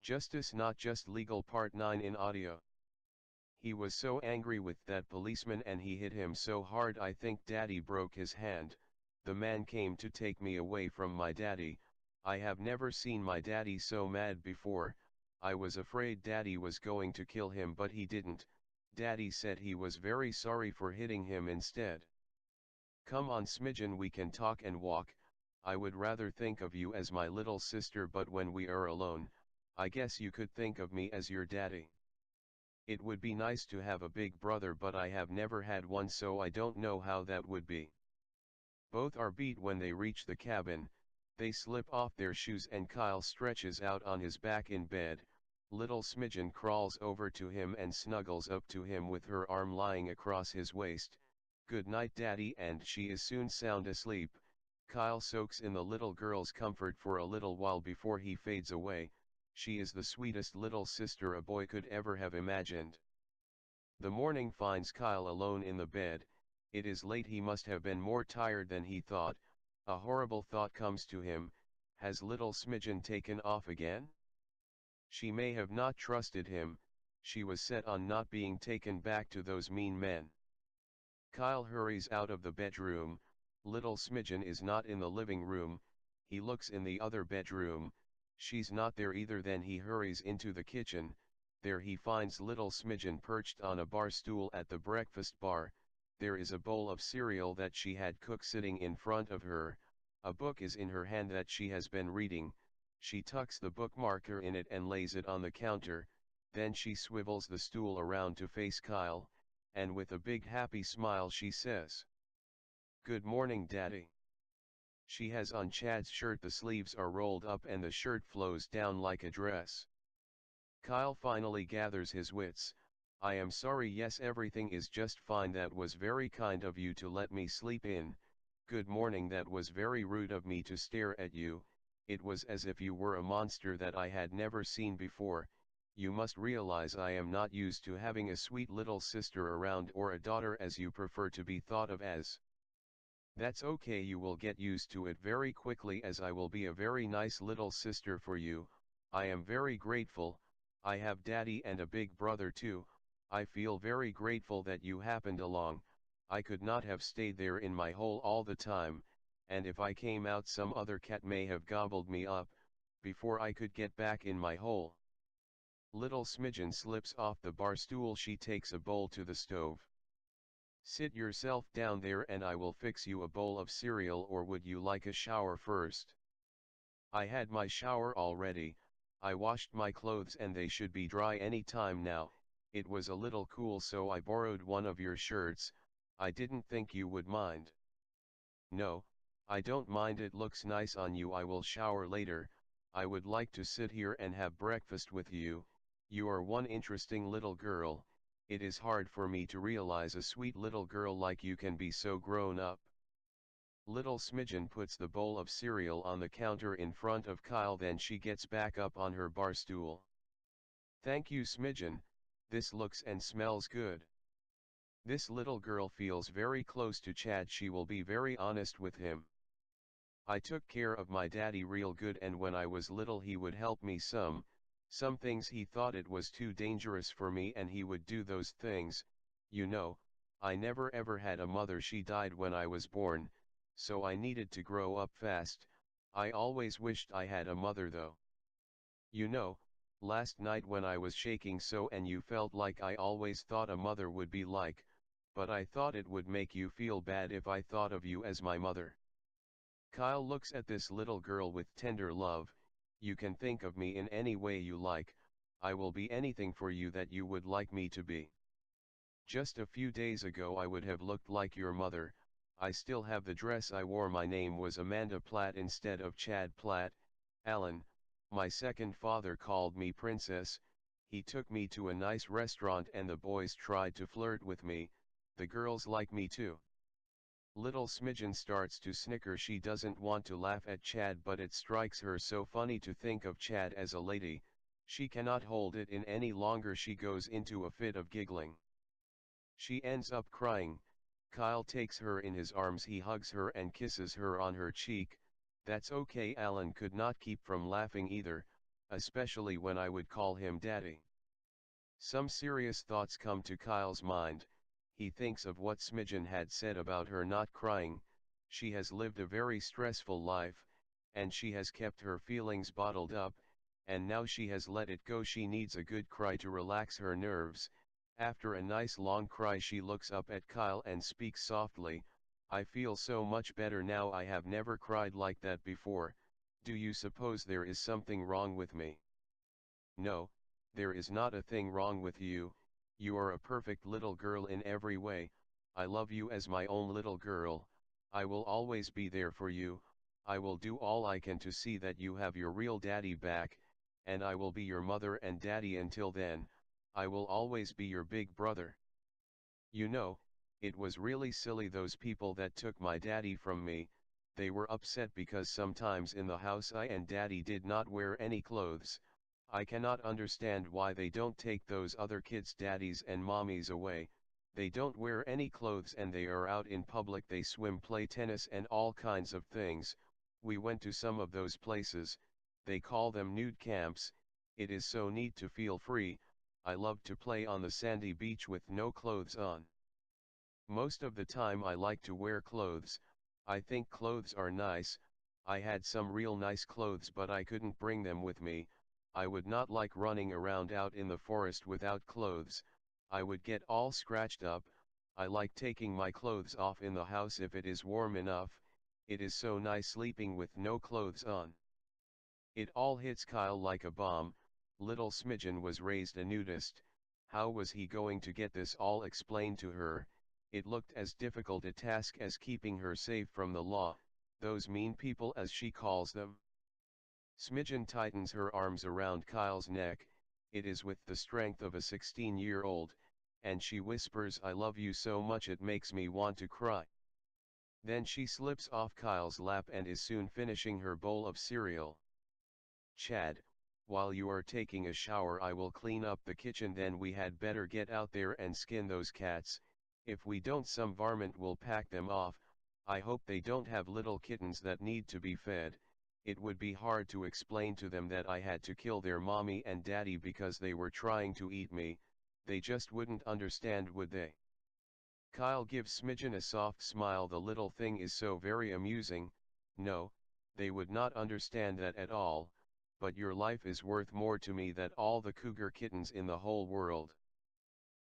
Justice not just legal Part 9 in audio. He was so angry with that policeman and he hit him so hard I think daddy broke his hand. The man came to take me away from my daddy. I have never seen my daddy so mad before. I was afraid daddy was going to kill him but he didn't. Daddy said he was very sorry for hitting him instead. Come on Smidgen, we can talk and walk. I would rather think of you as my little sister, but when we are alone, I guess you could think of me as your daddy. It would be nice to have a big brother but I have never had one so I don't know how that would be. Both are beat when they reach the cabin. They slip off their shoes and Kyle stretches out on his back in bed. Little Smidgen crawls over to him and snuggles up to him with her arm lying across his waist. Good night daddy, and she is soon sound asleep. Kyle soaks in the little girl's comfort for a little while before he fades away. She is the sweetest little sister a boy could ever have imagined. The morning finds Kyle alone in the bed. It is late, he must have been more tired than he thought. A horrible thought comes to him. Has little Smidgen taken off again? She may have not trusted him. She was set on not being taken back to those mean men. Kyle hurries out of the bedroom. Little Smidgen is not in the living room. He looks in the other bedroom. She's not there either. Then he hurries into the kitchen. There he finds little Smidgen perched on a bar stool at the breakfast bar. There is a bowl of cereal that she had cooked sitting in front of her. A book is in her hand that she has been reading. She tucks the bookmarker in it and lays it on the counter. Then she swivels the stool around to face Kyle, and with a big happy smile she says, "Good morning daddy." She has on Chad's shirt. The sleeves are rolled up and the shirt flows down like a dress. Kyle finally gathers his wits. "I am sorry, yes everything is just fine. That was very kind of you to let me sleep in. Good morning, that was very rude of me to stare at you. It was as if you were a monster that I had never seen before. You must realize I am not used to having a sweet little sister around, or a daughter as you prefer to be thought of as. That's okay, you will get used to it very quickly, as I will be a very nice little sister for you. I am very grateful. I have daddy and a big brother too. I feel very grateful that you happened along. I could not have stayed there in my hole all the time, and if I came out some other cat may have gobbled me up, before I could get back in my hole." Little Smidgen slips off the bar stool. She takes a bowl to the stove. "Sit yourself down there and I will fix you a bowl of cereal, or would you like a shower first?" "I had my shower already. I washed my clothes and they should be dry any time now. It was a little cool so I borrowed one of your shirts. I didn't think you would mind." "No, I don't mind, it looks nice on you. I will shower later. I would like to sit here and have breakfast with you. You are one interesting little girl. It is hard for me to realize a sweet little girl like you can be so grown up." Little Smidgen puts the bowl of cereal on the counter in front of Kyle. Then she gets back up on her bar stool. "Thank you Smidgen, this looks and smells good." This little girl feels very close to Chad. She will be very honest with him. "I took care of my daddy real good, and when I was little he would help me some things. He thought it was too dangerous for me and he would do those things. You know, I never ever had a mother. She died when I was born, so I needed to grow up fast. I always wished I had a mother though. You know, last night when I was shaking so and you felt like I always thought a mother would be like, but I thought it would make you feel bad if I thought of you as my mother." Kyle looks at this little girl with tender love. "You can think of me in any way you like. I will be anything for you that you would like me to be. Just a few days ago I would have looked like your mother. I still have the dress I wore. My name was Amanda Platt instead of Chad Platt. Alan, my second father, called me princess. He took me to a nice restaurant and the boys tried to flirt with me. The girls like me too." Little Smidgen starts to snicker. She doesn't want to laugh at Chad, but it strikes her so funny to think of Chad as a lady. She cannot hold it in any longer. She goes into a fit of giggling. She ends up crying. Kyle takes her in his arms. He hugs her and kisses her on her cheek. "That's okay." Alan could not keep from laughing either. especially when I would call him daddy. Some serious thoughts come to Kyle's mind. He thinks of what Smidgen had said about her not crying. She has lived a very stressful life, and she has kept her feelings bottled up, and now she has let it go. She needs a good cry to relax her nerves. After a nice long cry she looks up at Kyle and speaks softly, "I feel so much better now. I have never cried like that before. Do you suppose there is something wrong with me?" "No, there is not a thing wrong with you. You are a perfect little girl in every way. I love you as my own little girl. I will always be there for you. I will do all I can to see that you have your real daddy back, and I will be your mother and daddy until then. I will always be your big brother. You know, it was really silly those people that took my daddy from me. They were upset because sometimes in the house I and daddy did not wear any clothes. I cannot understand why they don't take those other kids' daddies and mommies away. They don't wear any clothes and they are out in public. They swim, play tennis and all kinds of things. We went to some of those places. They call them nude camps. It is so neat to feel free. I love to play on the sandy beach with no clothes on. Most of the time I like to wear clothes. I think clothes are nice. I had some real nice clothes but I couldn't bring them with me. I would not like running around out in the forest without clothes. I would get all scratched up. I like taking my clothes off in the house if it is warm enough. It is so nice sleeping with no clothes on." It all hits Kyle like a bomb. Little Smidgen was raised a nudist. How was he going to get this all explained to her? It looked as difficult a task as keeping her safe from the law, those mean people as she calls them. Smidgen tightens her arms around Kyle's neck. It is with the strength of a 16-year-old, and she whispers, "I love you so much it makes me want to cry." Then she slips off Kyle's lap and is soon finishing her bowl of cereal. "Chad, while you are taking a shower I will clean up the kitchen, then we had better get out there and skin those cats. If we don't some varmint will pack them off. I hope they don't have little kittens that need to be fed. It would be hard to explain to them that I had to kill their mommy and daddy because they were trying to eat me. They just wouldn't understand, would they?" Kyle gives Smidgen a soft smile. "The little thing is so very amusing. No, they would not understand that at all. But your life is worth more to me than all the cougar kittens in the whole world."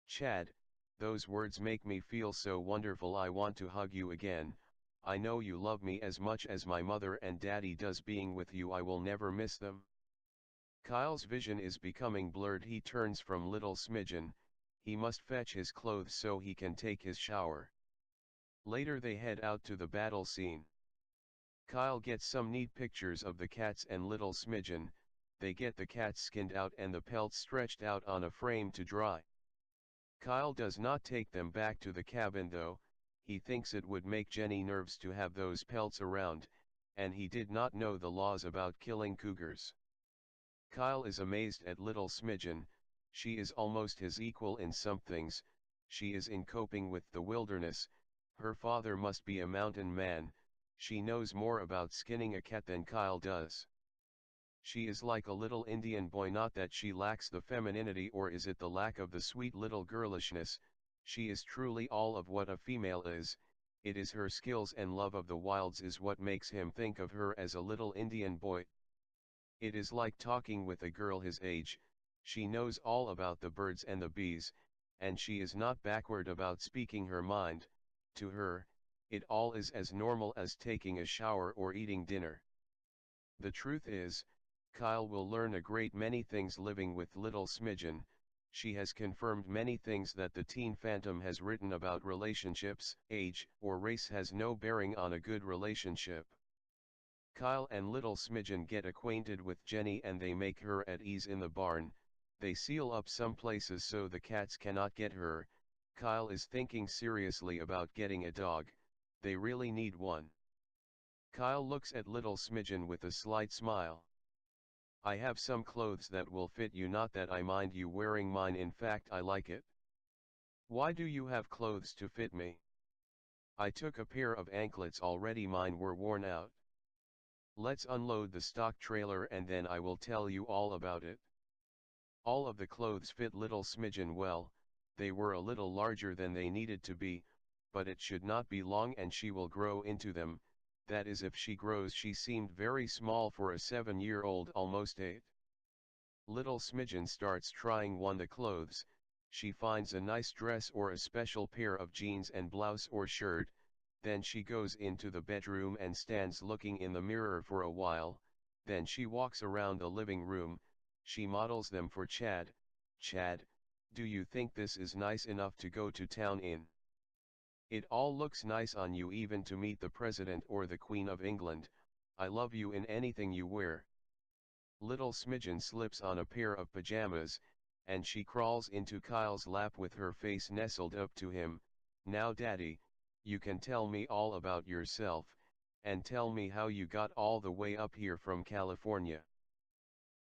"Chad, those words make me feel so wonderful. I want to hug you again. I know you love me as much as my mother and daddy does. Being with you I will never miss them." Kyle's vision is becoming blurred. He turns from little Smidgen. He must fetch his clothes so he can take his shower. Later they head out to the battle scene. Kyle gets some neat pictures of the cats and little Smidgen. They get the cats skinned out and the pelts stretched out on a frame to dry. Kyle does not take them back to the cabin though. He thinks it would make Jenny nervous to have those pelts around, and he did not know the laws about killing cougars. Kyle is amazed at little Smidgen. She is almost his equal in some things. She is in coping with the wilderness. Her father must be a mountain man. She knows more about skinning a cat than Kyle does. She is like a little Indian boy. Not that she lacks the femininity, or is it the lack of the sweet little girlishness. She is truly all of what a female is. It is her skills and love of the wilds is what makes him think of her as a little Indian boy. It is like talking with a girl his age. She knows all about the birds and the bees, and she is not backward about speaking her mind. To her, it all is as normal as taking a shower or eating dinner. The truth is, Kyle will learn a great many things living with little Smidgen. She has confirmed many things that the teen phantom has written about relationships. Age or race has no bearing on a good relationship. Kyle and little Smidgen get acquainted with Jenny and they make her at ease in the barn. They seal up some places so the cats cannot get her. Kyle is thinking seriously about getting a dog. They really need one. Kyle looks at little Smidgen with a slight smile. "I have some clothes that will fit you, not that I mind you wearing mine, in fact I like it." "Why do you have clothes to fit me?" "I took a pair of anklets already, mine were worn out." Let's unload the stock trailer and then I will tell you all about it. All of the clothes fit little Smidgen well, they were a little larger than they needed to be, but it should not be long and she will grow into them, that is if she grows. She seemed very small for a 7-year-old, almost 8. Little Smidgen starts trying on the clothes. She finds a nice dress or a special pair of jeans and blouse or shirt, then she goes into the bedroom and stands looking in the mirror for a while, then she walks around the living room, she models them for Chad. Chad, do you think this is nice enough to go to town in? It all looks nice on you, even to meet the President or the Queen of England. I love you in anything you wear. Little Smidgen slips on a pair of pajamas, and she crawls into Kyle's lap with her face nestled up to him. Now Daddy, you can tell me all about yourself, and tell me how you got all the way up here from California.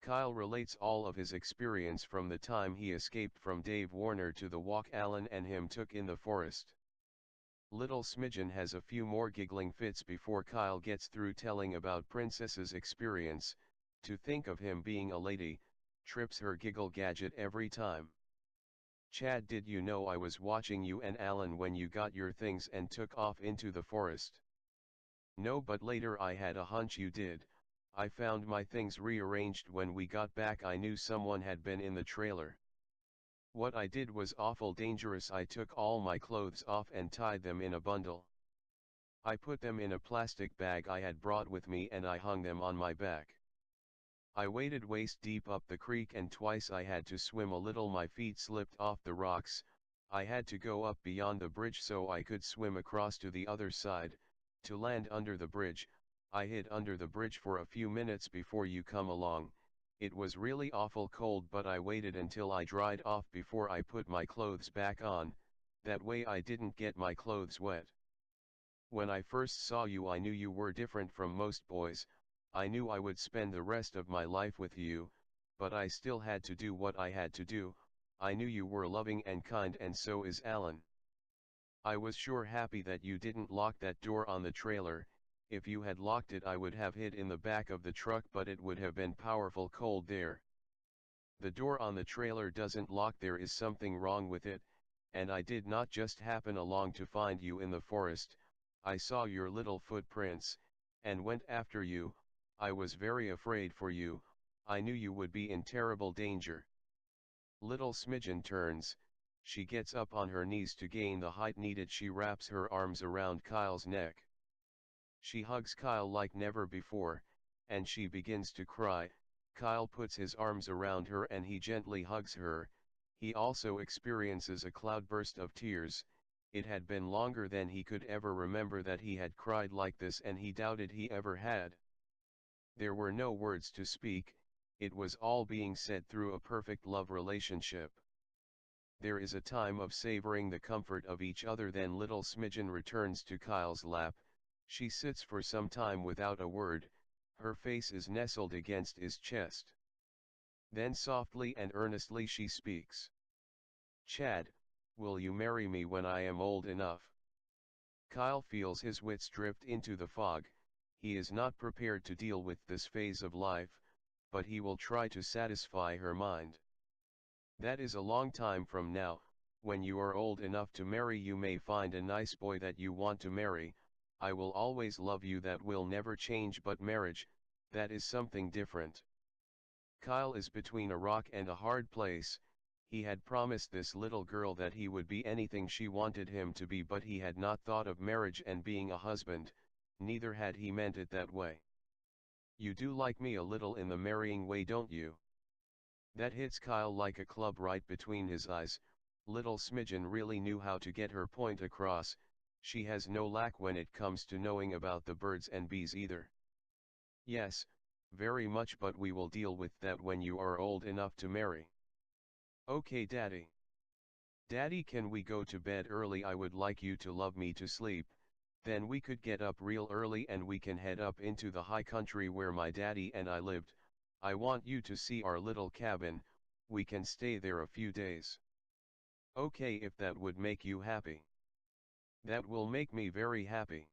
Kyle relates all of his experience from the time he escaped from Dave Warner to the walk Alan and him took in the forest. Little Smidgen has a few more giggling fits before Kyle gets through telling about Princess's experience. To think of him being a lady, trips her giggle gadget every time. Chad, did you know I was watching you and Alan when you got your things and took off into the forest? No, but later I had a hunch you did. I found my things rearranged when we got back. I knew someone had been in the trailer. What I did was awful dangerous. I took all my clothes off and tied them in a bundle. I put them in a plastic bag I had brought with me and I hung them on my back. I waded waist deep up the creek and twice I had to swim a little. My feet slipped off the rocks. I had to go up beyond the bridge so I could swim across to the other side, to land under the bridge. I hid under the bridge for a few minutes before you come along. It was really awful cold, but I waited until I dried off before I put my clothes back on, that way I didn't get my clothes wet. When I first saw you I knew you were different from most boys. I knew I would spend the rest of my life with you, but I still had to do what I had to do. I knew you were loving and kind, and so is Alan. I was sure happy that you didn't lock that door on the trailer. If you had locked it I would have hid in the back of the truck, but it would have been powerful cold there. The door on the trailer doesn't lock, there is something wrong with it, and I did not just happen along to find you in the forest. I saw your little footprints, and went after you. I was very afraid for you, I knew you would be in terrible danger. Little Smidgen turns, she gets up on her knees to gain the height needed. She wraps her arms around Kyle's neck. She hugs Kyle like never before, and she begins to cry. Kyle puts his arms around her and he gently hugs her. He also experiences a cloudburst of tears. It had been longer than he could ever remember that he had cried like this, and he doubted he ever had. There were no words to speak, it was all being said through a perfect love relationship. There is a time of savoring the comfort of each other, then little Smidgen returns to Kyle's lap. She sits for some time without a word, her face is nestled against his chest. Then softly and earnestly she speaks. Chad, will you marry me when I am old enough? Kyle feels his wits drift into the fog. He is not prepared to deal with this phase of life, but he will try to satisfy her mind. That is a long time from now. When you are old enough to marry you may find a nice boy that you want to marry. I will always love you, that will never change, but marriage, that is something different. Kyle is between a rock and a hard place. He had promised this little girl that he would be anything she wanted him to be, but he had not thought of marriage and being a husband, neither had he meant it that way. You do like me a little in the marrying way, don't you? That hits Kyle like a club right between his eyes. Little Smidgen really knew how to get her point across. She has no lack when it comes to knowing about the birds and bees either. Yes, very much, but we will deal with that when you are old enough to marry. Okay, Daddy. Daddy, can we go to bed early? I would like you to love me to sleep, then we could get up real early and we can head up into the high country where my daddy and I lived. I want you to see our little cabin, we can stay there a few days. Okay, if that would make you happy. That will make me very happy.